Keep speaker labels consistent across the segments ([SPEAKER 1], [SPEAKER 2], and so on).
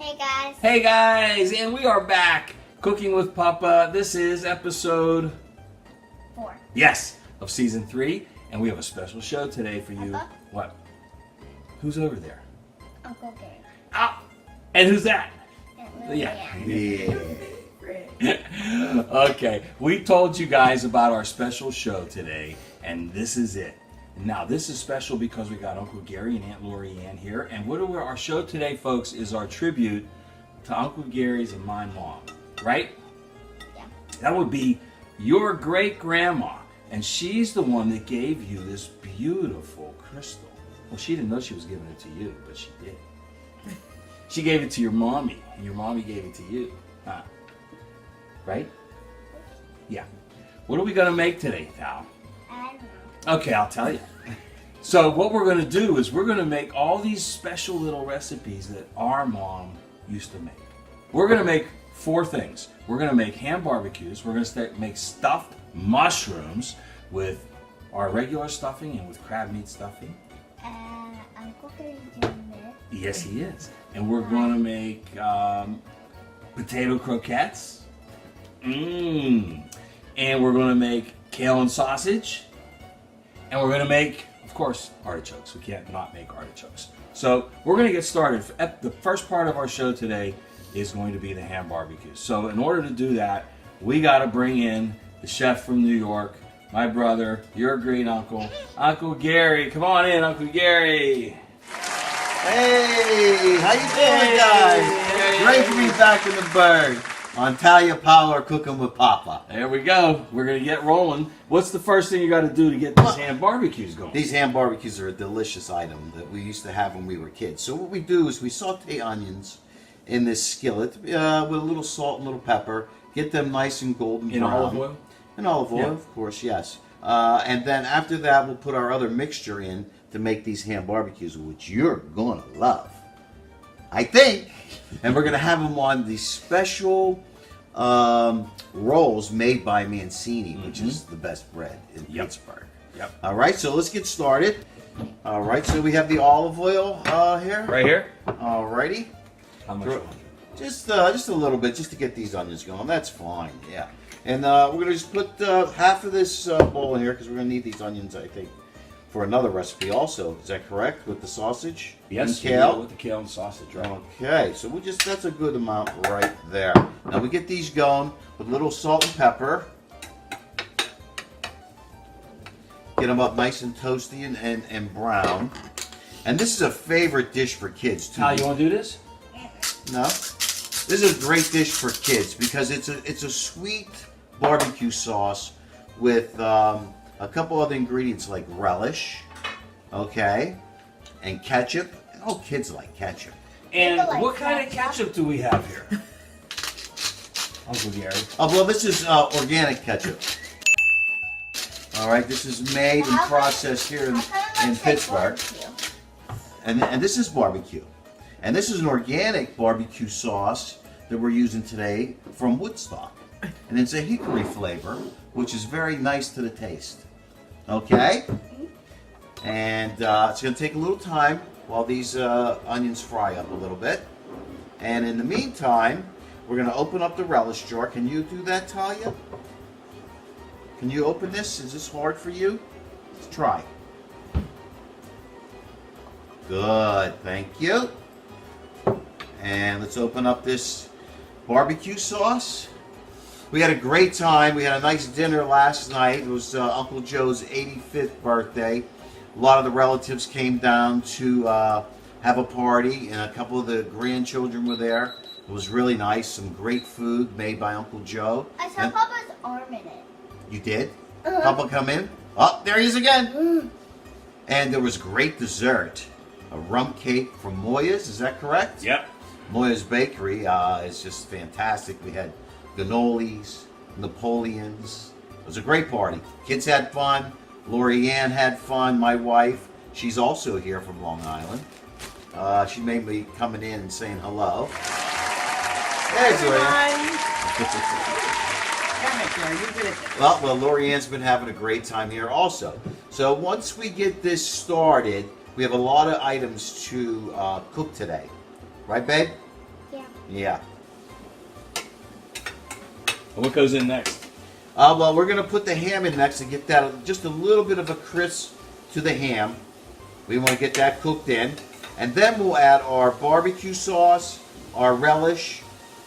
[SPEAKER 1] Hey guys.
[SPEAKER 2] Hey guys, and we are back cooking with Papa. This is episode
[SPEAKER 1] 4.
[SPEAKER 2] Yes, of season 3, and we have a special show today for you.
[SPEAKER 1] Papa?
[SPEAKER 2] What? Who's over there?
[SPEAKER 1] Uncle Gary.
[SPEAKER 2] Ah, and who's that?
[SPEAKER 1] And Lily Ann.
[SPEAKER 2] Okay, we told you guys about our special show today, and this is it. Now, this is special because we got Uncle Gary and Aunt Lori Ann here, and our show today, folks, is our tribute to Uncle Gary's and my mom, right?
[SPEAKER 1] Yeah.
[SPEAKER 2] That would be your great-grandma, and she's the one that gave you this beautiful crystal. Well, she didn't know she was giving it to you, but she did. She gave it to your mommy, and your mommy gave it to you, huh? Right? Yeah. What are we going to make today, Thal?
[SPEAKER 1] I don't know.
[SPEAKER 2] Okay, I'll tell you. So what we're going to do is we're going to make all these special little recipes that our mom used to make. We're going to make 4 things. We're going to make ham barbecues. We're going to make stuffed mushrooms with our regular stuffing and with crab meat stuffing.
[SPEAKER 1] Uncle Gary's doing this.
[SPEAKER 2] Yes, he is. And we're going to make potato croquettes. And we're going to make kale and sausage. And we're going to make, of course, artichokes. We can't not make artichokes. So we're going to get started. The first part of our show today is going to be the ham barbecue. So in order to do that, we got to bring in the chef from New York, my brother, your great uncle, Uncle Gary. Come on in, Uncle Gary.
[SPEAKER 3] Hey, how you doing, guys? Great to be back in the bird on Talia Power Cooking with Papa.
[SPEAKER 2] There we go. We're going to get rolling. What's the first thing you got to do to get these ham barbecues going?
[SPEAKER 3] These ham barbecues are a delicious item that we used to have when we were kids. So what we do is we saute onions in this skillet with a little salt and a little pepper. Get them nice and golden brown.
[SPEAKER 2] In olive oil?
[SPEAKER 3] In olive oil,
[SPEAKER 2] Yeah.
[SPEAKER 3] of course, yes. And then after that, we'll put our other mixture in to make these ham barbecues, which you're going to love, I think. And we're going to have them on these special rolls made by Mancini, which is the best bread in Pittsburgh.
[SPEAKER 2] Yep.
[SPEAKER 3] All right, so let's get started. All right, so we have the olive oil here.
[SPEAKER 2] Right here?
[SPEAKER 3] All righty.
[SPEAKER 2] How much?
[SPEAKER 3] Just a little bit, just to get these onions going. That's fine, yeah. And we're going to just put half of this bowl in here because we're going to need these onions, I think, for another recipe also. Is that correct? With the sausage?
[SPEAKER 2] Yes,
[SPEAKER 3] and kale?
[SPEAKER 2] with the kale and sausage, right?
[SPEAKER 3] Okay, so that's a good amount right there. Now we get these going with a little salt and pepper. Get them up nice and toasty and brown. And this is a favorite dish for kids too.
[SPEAKER 2] How you want to do this?
[SPEAKER 3] No? This is a great dish for kids because it's a sweet barbecue sauce with a couple other ingredients like relish, okay, and ketchup. Oh, kids like ketchup.
[SPEAKER 2] And
[SPEAKER 1] People like
[SPEAKER 2] what kind of
[SPEAKER 1] ketchup.
[SPEAKER 2] ketchup do we have here? Uncle Gary.
[SPEAKER 3] Oh, well, this is organic ketchup. All right, this is made and processed here in Pittsburgh. And this is barbecue. And this is an organic barbecue sauce that we're using today from Woodstock. And it's a hickory flavor, which is very nice to the taste. Okay? And it's going to take a little time while these onions fry up a little bit. And in the meantime, we're going to open up the relish jar. Can you do that, Talia? Can you open this? Is this hard for you? Let's try. Good, thank you. And let's open up this barbecue sauce. We had a great time. We had a nice dinner last night. It was Uncle Joe's 85th birthday. A lot of the relatives came down to have a party, and a couple of the grandchildren were there. It was really nice. Some great food made by Uncle Joe.
[SPEAKER 1] I saw Papa's arm in it.
[SPEAKER 3] You did? Papa come in? Oh, there he is again. And there was great dessert. A rum cake from Moya's, is that correct?
[SPEAKER 2] Yep.
[SPEAKER 3] Moya's Bakery is just fantastic. We had cannolis, Napoleons. It was a great party. Kids had fun. Lori Ann had fun. My wife, she's also here from Long Island. She made me coming in and saying hello. There's Well, Lori Ann's been having a great time here also. So once we get this started, we have a lot of items to cook today. Right, babe?
[SPEAKER 1] Yeah.
[SPEAKER 3] Yeah.
[SPEAKER 2] And what goes in next?
[SPEAKER 3] Well, we're going to put the ham in next to get that just a little bit of a crisp to the ham. We want to get that cooked in. And then we'll add our barbecue sauce, our relish,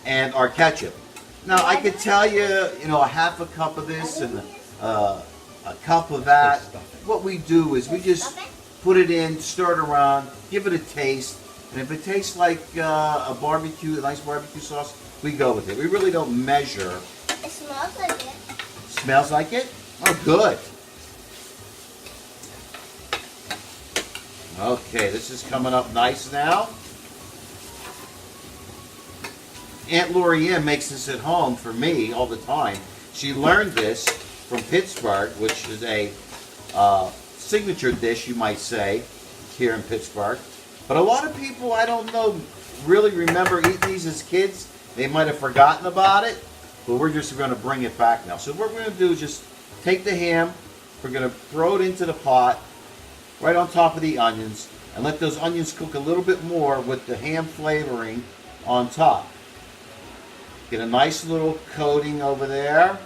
[SPEAKER 3] and our ketchup. Now, I could tell you, a half a cup of this and a cup of that. What we do is we just put it in, stir it around, give it a taste. And if it tastes like a nice barbecue sauce, we go with it. We really don't measure.
[SPEAKER 1] It smells like it.
[SPEAKER 3] Smells like it? Oh, good. Okay, this is coming up nice now. Aunt Lori Ann makes this at home for me all the time. She learned this from Pittsburgh, which is a signature dish, you might say, here in Pittsburgh. But a lot of people, I don't know, really remember eating these as kids. They might have forgotten about it, but we're just going to bring it back now. So what we're going to do is just take the ham, we're going to throw it into the pot, right on top of the onions, and let those onions cook a little bit more with the ham flavoring on top. Get a nice little coating over there.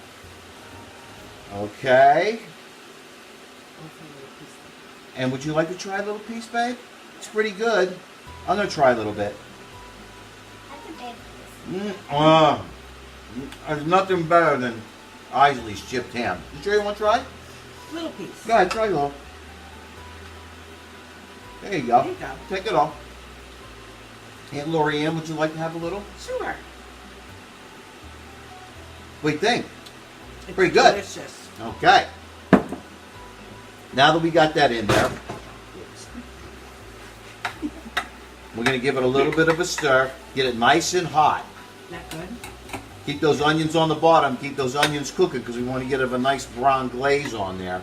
[SPEAKER 3] Okay. And would you like to try a little piece, babe? It's pretty good. I'm going to try a little bit.
[SPEAKER 1] That's a big piece.
[SPEAKER 3] There's nothing better than Isley's chipped ham. You sure you want to try?
[SPEAKER 4] Little piece.
[SPEAKER 3] Go ahead, try a little. There you go.
[SPEAKER 4] There you go.
[SPEAKER 3] Take it off. Aunt Lori Ann, would you like to have a little?
[SPEAKER 4] Sure.
[SPEAKER 3] What do you think?
[SPEAKER 4] It's
[SPEAKER 3] Pretty good.
[SPEAKER 4] Delicious.
[SPEAKER 3] Okay. Now that we got that in there, we're going to give it a little bit of a stir. Get it nice and hot.
[SPEAKER 4] That good?
[SPEAKER 3] Keep those onions on the bottom. Keep those onions cooking because we want to get a nice brown glaze on there.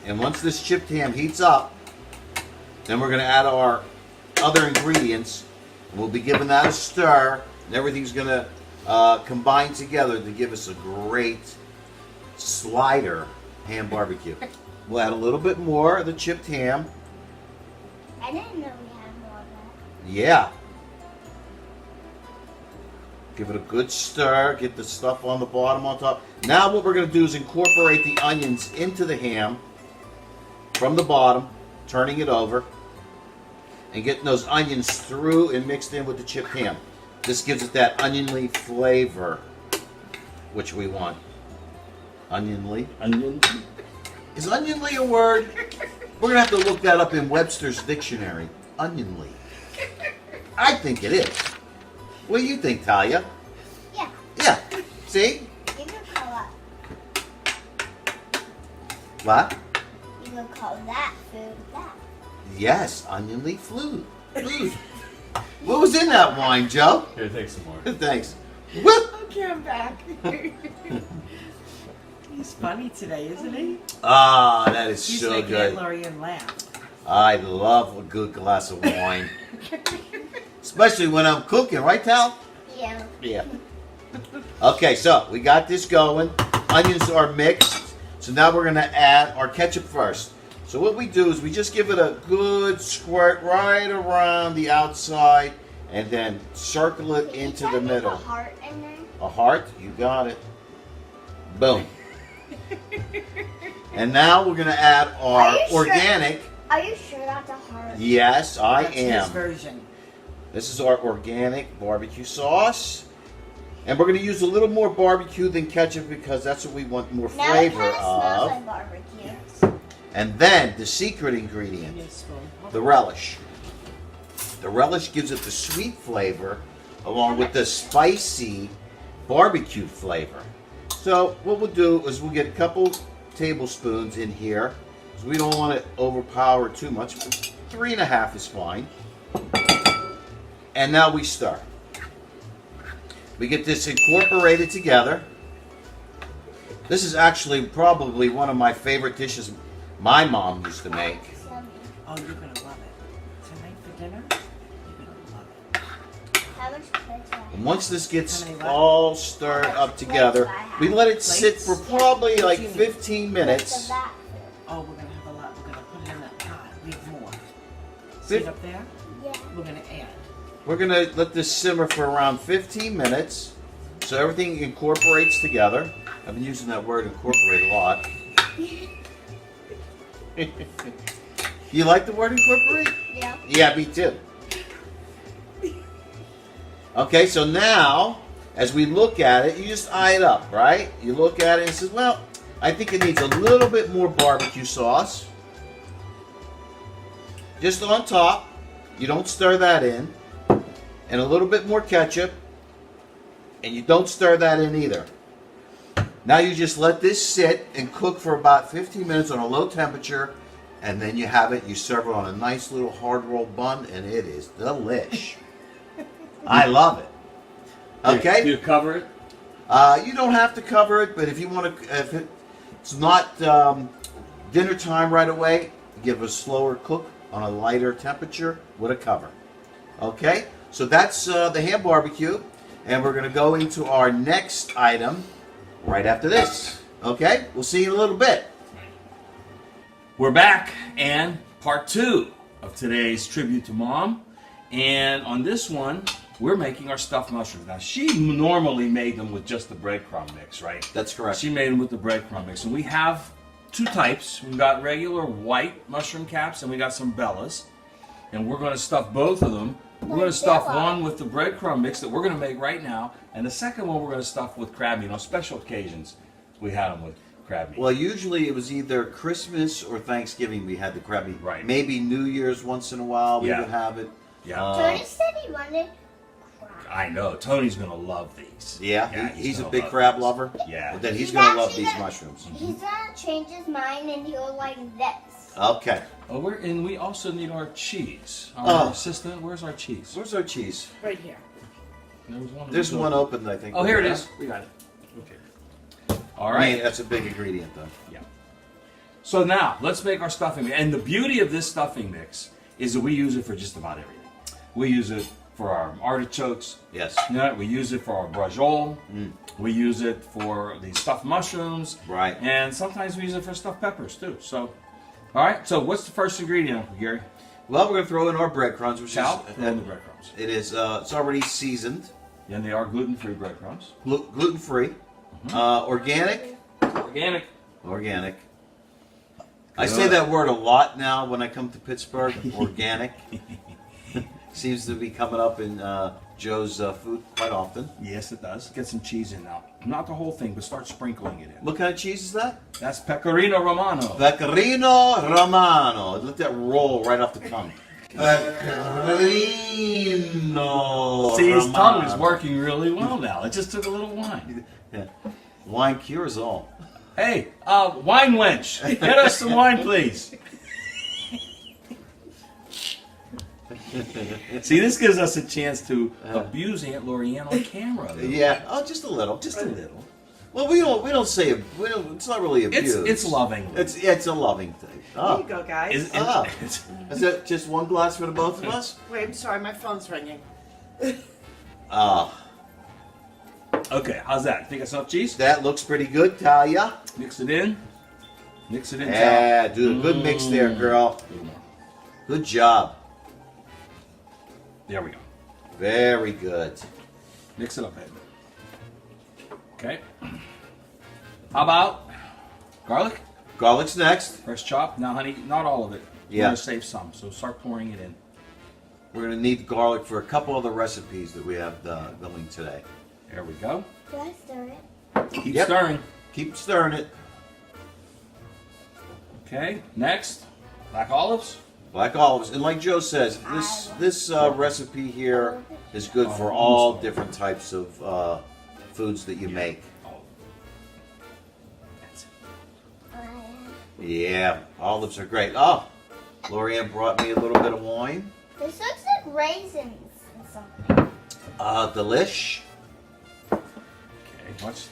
[SPEAKER 3] And once this chipped ham heats up, then we're going to add our other ingredients. And we'll be giving that a stir. And everything's going to combine together to give us a great slider ham barbecue. We'll add a little bit more of the chipped ham.
[SPEAKER 1] I didn't know we had more of that.
[SPEAKER 3] Yeah. Give it a good stir. Get the stuff on the bottom on top. Now what we're going to do is incorporate the onions into the ham from the bottom, turning it over, and getting those onions through and mixed in with the chipped ham. This gives it that onionly flavor, which we want. Onionly.
[SPEAKER 2] Onion.
[SPEAKER 3] Is onionly a word? We're going to have to look that up in Webster's dictionary. Onionly. I think it is. What do you think, Talia?
[SPEAKER 1] Yeah.
[SPEAKER 3] Yeah. See?
[SPEAKER 1] You could call that.
[SPEAKER 3] What?
[SPEAKER 1] You could call that food that.
[SPEAKER 3] Yes, onionly food. What was in that wine, Joe?
[SPEAKER 2] Here, take some more.
[SPEAKER 3] Thanks. Whoop!
[SPEAKER 4] Okay, I'm back. He's funny today, isn't he?
[SPEAKER 3] Ah, that is
[SPEAKER 4] He's
[SPEAKER 3] so
[SPEAKER 4] making
[SPEAKER 3] good.
[SPEAKER 4] Lori Ann laugh.
[SPEAKER 3] I love a good glass of wine. Especially when I'm cooking, right, Tal?
[SPEAKER 1] Yeah.
[SPEAKER 3] Yeah. Okay, so we got this going. Onions are mixed. So now we're going to add our ketchup first. So what we do is we just give it a good squirt right around the outside and then circle it into the middle.
[SPEAKER 1] A heart in there.
[SPEAKER 3] A heart? You got it. Boom. And now we're going to add our
[SPEAKER 1] Are you sure?
[SPEAKER 3] organic.
[SPEAKER 1] Are you sure that's a heart?
[SPEAKER 3] Yes, I
[SPEAKER 4] That's
[SPEAKER 3] am.
[SPEAKER 4] his version.
[SPEAKER 3] This is our organic barbecue sauce. And we're going to use a little more barbecue than ketchup because that's what we want more
[SPEAKER 1] Now it
[SPEAKER 3] flavor
[SPEAKER 1] kind of smells
[SPEAKER 3] of.
[SPEAKER 1] like barbecue.
[SPEAKER 3] And then the secret ingredient,
[SPEAKER 4] Give me a spoon.
[SPEAKER 3] the relish. The relish gives it the sweet flavor along with the spicy barbecue flavor. So what we'll do is we'll get a couple tablespoons in here. So we don't want it overpower too much. 3.5 is fine. And now we stir. We get this incorporated together. This is actually probably one of my favorite dishes my mom used to make.
[SPEAKER 4] Oh, you're going to love it. Tonight for dinner, you're going to love it.
[SPEAKER 1] How much plates do I have?
[SPEAKER 3] And once this gets
[SPEAKER 4] How many what?
[SPEAKER 3] all stirred up together, we let it sit for probably like
[SPEAKER 4] Plates?
[SPEAKER 3] 15
[SPEAKER 1] Plates
[SPEAKER 3] minutes.
[SPEAKER 1] of that food.
[SPEAKER 4] Oh, we're going to have a lot. We're going to put it in that pot. We have more. See
[SPEAKER 3] Fif-
[SPEAKER 4] it up there?
[SPEAKER 1] Yeah.
[SPEAKER 4] we're going to add.
[SPEAKER 3] We're going to let this simmer for around 15 minutes so everything incorporates together. I've been using that word incorporate a lot. You like the word incorporate?
[SPEAKER 1] Yeah.
[SPEAKER 3] Yeah, me too. Okay, so now, as we look at it, you just eye it up, right? You look at it and says, well, I think it needs a little bit more barbecue sauce. Just on top. You don't stir that in. And a little bit more ketchup. And you don't stir that in either. Now you just let this sit and cook for about 15 minutes on a low temperature. And then you have it, you serve it on a nice little hard rolled bun, and it is delish. I love it. Okay?
[SPEAKER 2] Do you cover it?
[SPEAKER 3] You don't have to cover it, but if you want to, if it's not dinner time right away, give a slower cook on a lighter temperature with a cover. Okay? So that's the ham barbecue, and we're going to go into our next item right after this. Okay? We'll see you in a little bit.
[SPEAKER 2] We're back, and part 2 of today's tribute to Mom. And on this one, we're making our stuffed mushrooms. Now, she normally made them with just the breadcrumb mix, right?
[SPEAKER 3] That's correct.
[SPEAKER 2] She made them with the breadcrumb mix. And we have 2 types. We've got regular white mushroom caps, and we got some bellas. And we're going to stuff both of them. We're going to stuff one with the breadcrumb mix that we're going to make right now. And the second one we're going to stuff with crab meat. On special occasions, we had them with crab meat.
[SPEAKER 3] Well, usually it was either Christmas or Thanksgiving we had the crab meat.
[SPEAKER 2] Right.
[SPEAKER 3] Maybe New Year's once in a while we would have it.
[SPEAKER 2] Yeah.
[SPEAKER 1] Tony said he wanted crab.
[SPEAKER 2] I know. Tony's going to love these.
[SPEAKER 3] Yeah, he's a
[SPEAKER 2] gonna
[SPEAKER 3] big
[SPEAKER 2] love
[SPEAKER 3] crab
[SPEAKER 2] these.
[SPEAKER 3] lover.
[SPEAKER 2] Yeah.
[SPEAKER 3] Well, then he's
[SPEAKER 1] He's
[SPEAKER 3] going to love
[SPEAKER 1] actually
[SPEAKER 3] these
[SPEAKER 1] gonna-
[SPEAKER 3] mushrooms.
[SPEAKER 1] He's gonna change his mind and he'll like this.
[SPEAKER 3] Okay.
[SPEAKER 2] Oh, and we also need our cheese. Our
[SPEAKER 3] Oh.
[SPEAKER 2] assistant, where's our cheese?
[SPEAKER 3] Where's our cheese?
[SPEAKER 4] Right here.
[SPEAKER 3] There's one open, I think.
[SPEAKER 2] Oh, here it is. We got it. Okay. All right.
[SPEAKER 3] I mean, that's a big ingredient, though.
[SPEAKER 2] Yeah. So now, let's make our stuffing mix. And the beauty of this stuffing mix is that we use it for just about everything. We use it for our artichokes.
[SPEAKER 3] Yes.
[SPEAKER 2] Yeah, we use it for our braciole. We use it for the stuffed mushrooms.
[SPEAKER 3] Right.
[SPEAKER 2] And sometimes we use it for stuffed peppers, too. So, all right. So, what's the first ingredient, Uncle Gary?
[SPEAKER 3] Well, we're going to throw in our breadcrumbs, which
[SPEAKER 2] Throw
[SPEAKER 3] is
[SPEAKER 2] in the breadcrumbs.
[SPEAKER 3] it is it's already seasoned,
[SPEAKER 2] And they are gluten-free breadcrumbs.
[SPEAKER 3] gluten free, organic.
[SPEAKER 2] Organic.
[SPEAKER 3] Organic. I say that word a lot now when I come to Pittsburgh. Organic seems to be coming up in Joe's food quite often.
[SPEAKER 2] Yes, it does. Get some cheese in now. Not the whole thing, but start sprinkling it in.
[SPEAKER 3] What kind of cheese is that?
[SPEAKER 2] That's Pecorino Romano.
[SPEAKER 3] Pecorino Romano. Let that roll right off the tongue. Pecorino.
[SPEAKER 2] See, his tongue is
[SPEAKER 3] Romano.
[SPEAKER 2] working really well now. It just took a little wine.
[SPEAKER 3] Yeah. Wine cures all.
[SPEAKER 2] Hey, wine wench, get us some wine, please. See, this gives us a chance to abuse Aunt Lorianne on camera. though.
[SPEAKER 3] Yeah. Oh, just a little.
[SPEAKER 2] Just a little.
[SPEAKER 3] Well, we don't say it. It's not really abuse.
[SPEAKER 2] It's loving.
[SPEAKER 3] It's a loving thing.
[SPEAKER 4] There
[SPEAKER 3] Oh.
[SPEAKER 4] you go, guys.
[SPEAKER 3] Is that just one glass for the both of us?
[SPEAKER 4] Wait, I'm sorry, my phone's ringing.
[SPEAKER 2] Okay, how's that? Think that's enough cheese?
[SPEAKER 3] That looks pretty good, Talia.
[SPEAKER 2] Mix it in. Mix it in.
[SPEAKER 3] Yeah, do a good mix there, girl. Good job.
[SPEAKER 2] There we go.
[SPEAKER 3] Very good.
[SPEAKER 2] Mix it up, baby. Okay. How about garlic?
[SPEAKER 3] Garlic's next.
[SPEAKER 2] Fresh chop. Now, honey, not all of it. We're
[SPEAKER 3] Yeah.
[SPEAKER 2] going to save some, so start pouring it in.
[SPEAKER 3] We're gonna need garlic for a couple other recipes that we have going today.
[SPEAKER 2] There we go.
[SPEAKER 1] Do I stir it?
[SPEAKER 2] Keep
[SPEAKER 3] Yep.
[SPEAKER 2] stirring.
[SPEAKER 3] Keep stirring it.
[SPEAKER 2] Okay, next, black olives.
[SPEAKER 3] Black olives, and like Joe says, this recipe here is good for all different types of foods that you make.
[SPEAKER 2] That's it.
[SPEAKER 3] Yeah, olives are great. Oh, Lorianne brought me a little bit of wine.
[SPEAKER 1] This looks like raisins or something.
[SPEAKER 3] Delish.
[SPEAKER 2] Okay, watch.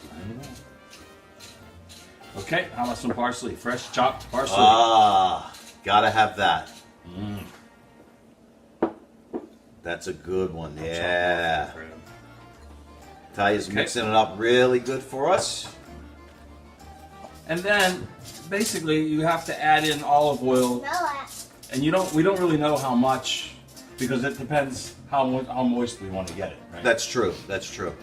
[SPEAKER 2] Okay, how about some parsley? Fresh chopped parsley.
[SPEAKER 3] Gotta have that. That's a good one. Yeah. Talia's mixing it up really good for us.
[SPEAKER 2] And then, basically, you have to add in olive oil,
[SPEAKER 1] Smell that.
[SPEAKER 2] and we don't really know how much because it depends how moist we want to get it. Right?
[SPEAKER 3] That's true. That's true.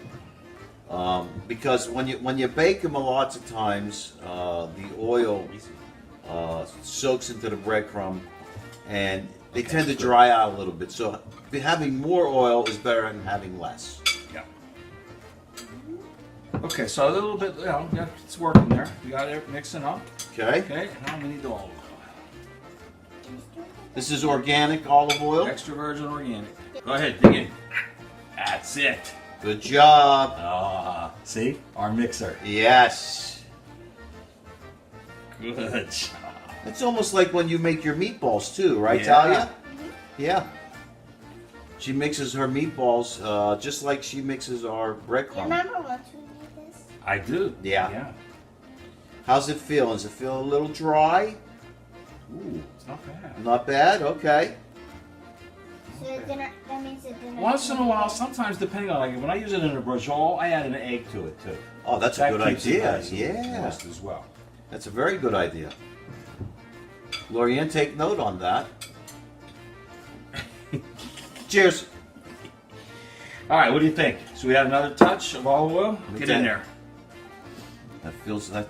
[SPEAKER 3] Because when you bake them, a lots of times the oil soaks into the breadcrumb, and they tend to dry out a little bit. So having more oil is better than having less.
[SPEAKER 2] Yeah. Okay, so a little bit, yeah, it's working there. We got it mixing up.
[SPEAKER 3] Okay.
[SPEAKER 2] Okay, now we need the olive oil.
[SPEAKER 3] This is organic olive oil.
[SPEAKER 2] Extra virgin organic. Go ahead, dig in. That's it.
[SPEAKER 3] Good job.
[SPEAKER 2] See? Our mixer.
[SPEAKER 3] Yes.
[SPEAKER 2] Good job.
[SPEAKER 3] It's almost like when you make your meatballs too, right,
[SPEAKER 2] Yeah.
[SPEAKER 3] Talia? Yeah. She mixes her meatballs just like she mixes our breadcrumbs.
[SPEAKER 1] Remember once we made this?
[SPEAKER 2] I do.
[SPEAKER 3] Yeah. How's it feel? Does it feel a little dry?
[SPEAKER 2] Ooh, it's not bad.
[SPEAKER 3] Not bad? Okay.
[SPEAKER 1] So it didn't, that means it didn't.
[SPEAKER 2] Once in a while, sometimes depending on, like when I use it in a brajol, I add an egg to it too.
[SPEAKER 3] Oh, that's a
[SPEAKER 2] That
[SPEAKER 3] good
[SPEAKER 2] keeps it
[SPEAKER 3] idea.
[SPEAKER 2] nice and
[SPEAKER 3] Yeah.
[SPEAKER 2] moist as well.
[SPEAKER 3] That's a very good idea. Lorianne, take note on that. Cheers.
[SPEAKER 2] All right, what do you think? So we have another touch of olive oil? Get in there.
[SPEAKER 3] That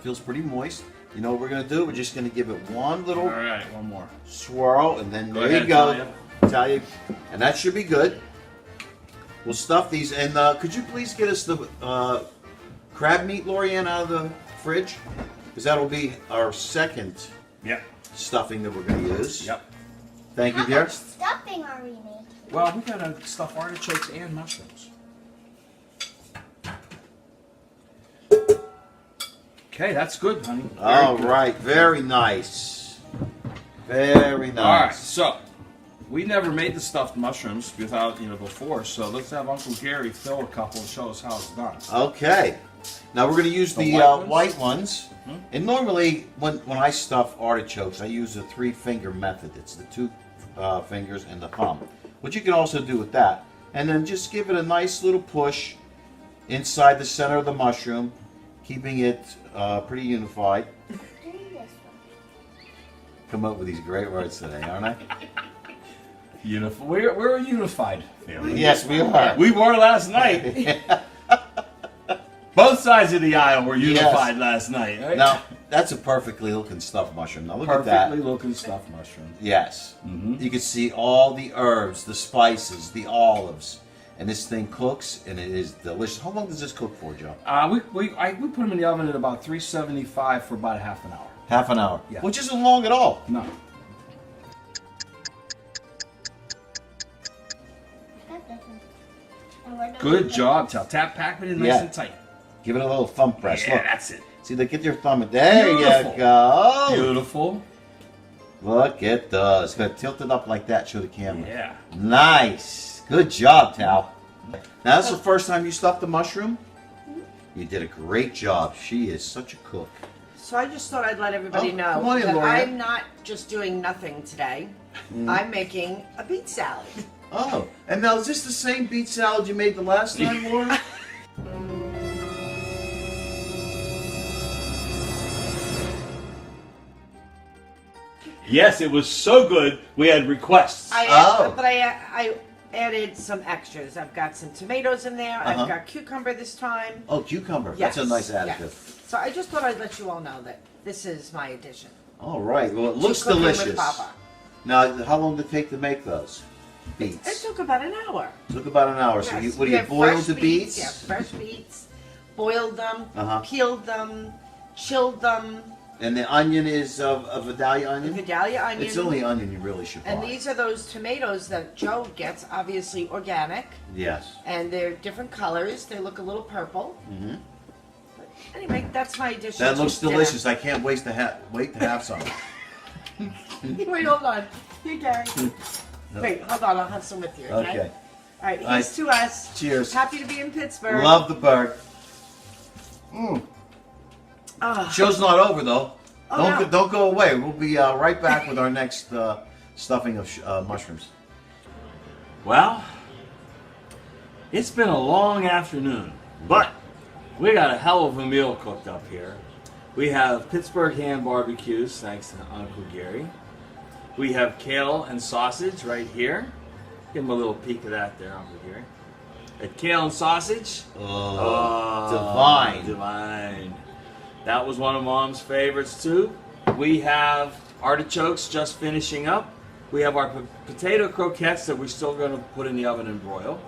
[SPEAKER 3] feels pretty moist. You know what we're gonna do? We're just gonna give it one little
[SPEAKER 2] All right, one more.
[SPEAKER 3] swirl, and then
[SPEAKER 2] Go
[SPEAKER 3] there
[SPEAKER 2] ahead,
[SPEAKER 3] you go.
[SPEAKER 2] Talia.
[SPEAKER 3] Talia, and that should be good. We'll stuff these, and could you please get us the crab meat, Lorianne, out of the fridge? Because that'll be our second
[SPEAKER 2] Yep.
[SPEAKER 3] stuffing that we're gonna use.
[SPEAKER 2] Yep.
[SPEAKER 3] Thank you,
[SPEAKER 1] How
[SPEAKER 3] dear.
[SPEAKER 1] much stuffing are we making?
[SPEAKER 2] Well, we gotta stuff artichokes and mushrooms. Okay, that's good, honey. Very
[SPEAKER 3] All
[SPEAKER 2] good.
[SPEAKER 3] right, very nice. Very nice.
[SPEAKER 2] All right, so we never made the stuffed mushrooms without before. So let's have Uncle Gary fill a couple and show us how it's done.
[SPEAKER 3] Okay. Now we're going to use the white ones. And normally, when I stuff artichokes, I use the 3-finger method. It's the 2 fingers and the thumb. Which you can also do with that. And then just give it a nice little push inside the center of the mushroom, keeping it pretty unified.
[SPEAKER 1] Do this one.
[SPEAKER 3] Come up with these great words today, aren't I?
[SPEAKER 2] We're a unified family.
[SPEAKER 3] Yes, we are.
[SPEAKER 2] We were last night. Both sides of the aisle were unified last night. Right?
[SPEAKER 3] Now, that's a perfectly looking stuffed mushroom. Now look at that.
[SPEAKER 2] Perfectly looking stuffed mushroom.
[SPEAKER 3] Yes.
[SPEAKER 2] Mhm.
[SPEAKER 3] You can see all the herbs, the spices, the olives. And this thing cooks, and it is delicious. How long does this cook for, Joe?
[SPEAKER 2] We put them in the oven at about 375 for about half an hour.
[SPEAKER 3] Half an hour.
[SPEAKER 2] Yeah.
[SPEAKER 3] Which isn't long at all.
[SPEAKER 2] No.
[SPEAKER 1] Got this one. And where do we
[SPEAKER 2] Good
[SPEAKER 1] put
[SPEAKER 2] job,
[SPEAKER 1] this?
[SPEAKER 2] Tal. Tap pack it in nice
[SPEAKER 3] Yeah.
[SPEAKER 2] and tight.
[SPEAKER 3] Give it a little thumb press.
[SPEAKER 2] Yeah,
[SPEAKER 3] Look.
[SPEAKER 2] that's it.
[SPEAKER 3] See, get your thumb in. There
[SPEAKER 2] Beautiful.
[SPEAKER 3] you go.
[SPEAKER 2] Beautiful.
[SPEAKER 3] Look at those. Gonna tilt it up like that. Show the camera.
[SPEAKER 2] Yeah.
[SPEAKER 3] Nice. Good job, Tal. Now, that's the first time you stuffed the mushroom? You did a great job. She is such a cook.
[SPEAKER 4] So I just thought I'd let everybody
[SPEAKER 3] Oh,
[SPEAKER 4] know
[SPEAKER 3] come on in,
[SPEAKER 4] that
[SPEAKER 3] Lorianne.
[SPEAKER 4] I'm not just doing nothing today. I'm making a beet salad.
[SPEAKER 3] Oh, and now is this the same beet salad you made the last time, Laura?
[SPEAKER 2] Yes, it was so good. We had requests.
[SPEAKER 4] But I added some extras. I've got some tomatoes in there.
[SPEAKER 3] Uh-huh.
[SPEAKER 4] I've got cucumber this time.
[SPEAKER 3] Oh, cucumber. That's a nice additive.
[SPEAKER 4] Yes. So I just thought I'd let you all know that this is my addition.
[SPEAKER 3] All right. Well, it looks
[SPEAKER 4] Cooking with
[SPEAKER 3] delicious.
[SPEAKER 4] Papa.
[SPEAKER 3] Now, how long did it take to make those
[SPEAKER 4] It
[SPEAKER 3] beets?
[SPEAKER 4] took about an hour.
[SPEAKER 3] Took about an hour. So
[SPEAKER 4] Yes,
[SPEAKER 3] what do
[SPEAKER 4] we
[SPEAKER 3] you
[SPEAKER 4] have
[SPEAKER 3] boil
[SPEAKER 4] fresh
[SPEAKER 3] the beets?
[SPEAKER 4] Yeah, fresh beets. Boiled them,
[SPEAKER 3] Uh-huh.
[SPEAKER 4] peeled them, chilled them.
[SPEAKER 3] And the onion is of Vidalia
[SPEAKER 4] The
[SPEAKER 3] onion?
[SPEAKER 4] Vidalia onion.
[SPEAKER 3] It's the only onion you really should buy.
[SPEAKER 4] And these are those tomatoes that Joe gets, obviously organic,
[SPEAKER 3] Yes.
[SPEAKER 4] and they're different colors. They look a little purple.
[SPEAKER 3] hmm
[SPEAKER 4] But anyway, that's my addition.
[SPEAKER 3] That
[SPEAKER 4] to
[SPEAKER 3] looks
[SPEAKER 4] dinner.
[SPEAKER 3] delicious. I can't wait to have some.
[SPEAKER 4] Wait, hold on. Here, Gary. Wait, hold on. I'll have some with you. Okay.
[SPEAKER 3] Okay.
[SPEAKER 4] All right.
[SPEAKER 3] All right.
[SPEAKER 4] Here's to us.
[SPEAKER 3] Cheers.
[SPEAKER 4] Happy to be in Pittsburgh.
[SPEAKER 3] Love the bird. Mm.
[SPEAKER 4] Ah.
[SPEAKER 3] Show's not over though.
[SPEAKER 4] Oh, no.
[SPEAKER 3] Don't go away. We'll be right back with our next stuffing of mushrooms.
[SPEAKER 2] Well, it's been a long afternoon, but we got a hell of a meal cooked up here. We have Pittsburgh ham barbecues, thanks to Uncle Gary. We have kale and sausage right here. Give them a little peek of that there over here. At kale and sausage.
[SPEAKER 3] Oh, divine.
[SPEAKER 2] Divine. That was one of Mom's favorites too. We have artichokes just finishing up. We have our potato croquettes that we're still going to put in the oven and broil.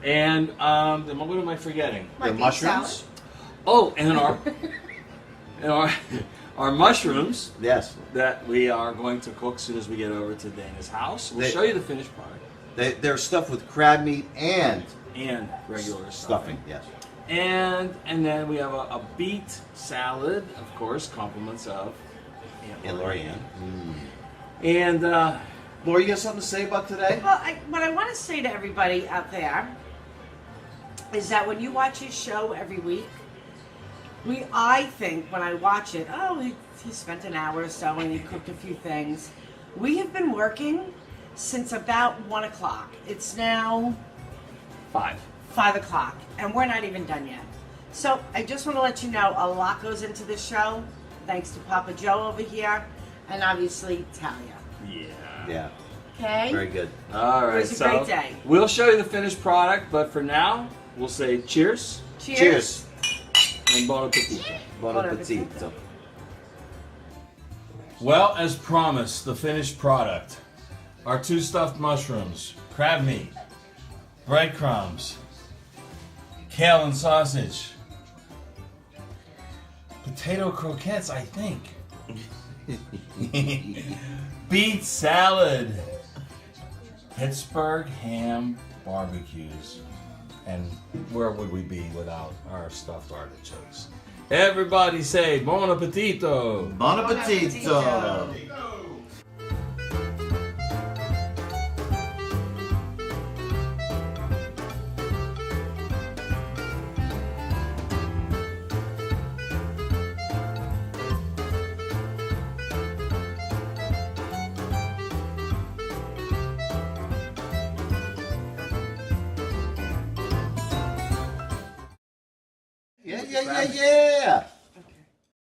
[SPEAKER 2] And then what am I forgetting?
[SPEAKER 3] The mushrooms?
[SPEAKER 2] Oh, and our mushrooms
[SPEAKER 3] Yes.
[SPEAKER 2] that we are going to cook as soon as we get over to Dana's house. We'll show you the finished product.
[SPEAKER 3] They're stuffed with crab meat and
[SPEAKER 2] Regular
[SPEAKER 3] stuffing. Yes.
[SPEAKER 2] And then we have a beet salad, of course, compliments of Aunt Lorianne. And
[SPEAKER 3] Laura, you got something to say about today?
[SPEAKER 4] Well, what I want to say to everybody out there is that when you watch his show every week, I think when I watch it, he spent an hour or so and he cooked a few things. We have been working since about 1 o'clock. It's now 5 o'clock, and we're not even done yet. So I just want to let you know a lot goes into this show, thanks to Papa Joe over here, and obviously Talia.
[SPEAKER 3] Yeah.
[SPEAKER 4] Okay?
[SPEAKER 3] Very good.
[SPEAKER 2] all right,
[SPEAKER 4] It was a great day.
[SPEAKER 2] We'll show you the finished product, but for now, we'll say cheers
[SPEAKER 3] Cheers.
[SPEAKER 2] and bon appetit.
[SPEAKER 3] Bon appetit.
[SPEAKER 2] Well, as promised, the finished product. Our 2 stuffed mushrooms, crab meat, breadcrumbs, kale and sausage, potato croquettes, I think, beet salad, Pittsburgh ham barbecues. And where would we be without our stuffed artichokes? Everybody say bon appetito!
[SPEAKER 3] Bon appetito. Yeah.